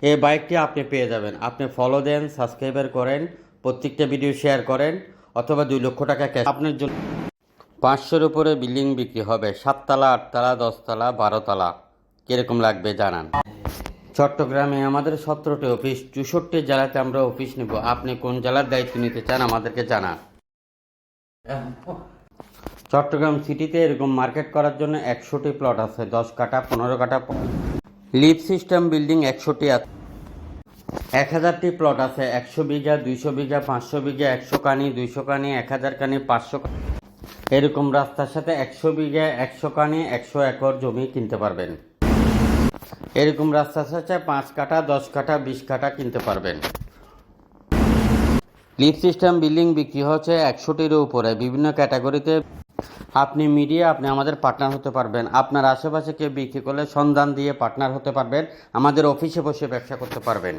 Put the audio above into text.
এই বাইকটি আপনি পেয়ে যাবেন। আপনি ফলো দেন, সাবস্ক্রাইবার করেন, প্রত্যেকটা ভিডিও শেয়ার করেন, অথবা 2 লক্ষ টাকা ক্যাশ আপনার জন্য। 500-এর উপরে বিল্ডিং বিক্রি হবে, 7 তলা, 8 তলা, 10 তলা, 12 তলা। কীরকম লাগবে জানান। চট্টগ্রামে আমাদের 17টি অফিস, 64 জেলাতে আমরা অফিস নেব। আপনি কোন জেলার দায়িত্ব নিতে চান আমাদেরকে জানান। চট্টগ্রাম সিটিতে এরকম মার্কেট করার জন্য 100টি প্লট আছে, 10 কাঠা, 15 কাঠা। লিফট সিস্টেম বিল্ডিং 100টি আছে। 1000টি প্লট আছে, 100 বিঘা, 200 বিঘা, 500 বিঘা, 100 কানি, 200 কানি, 1000 কানি, 500 কানি। এরকম রাস্তার সাথে 100 বিঘা, 100 কানি, 100 একর জমি কিনতে পারবেন। এরকম রাস্তার সাথে 5 কাঠা, 10 কাঠা, 20 কাঠা কিনতে পারবেন। লিফট সিস্টেম বিল্ডিং বিক্রি হচ্ছে 100টির উপরে, বিভিন্ন ক্যাটাগরিতে। আপনি মিডিয়া, আপনি আমাদের পার্টনার হতে পারবেন। আপনার আশেপাশে কেউ বিক্রি করলে সন্ধান দিয়ে পার্টনার হতে পারবেন। আমাদের অফিসে বসে ব্যবসা করতে পারবেন।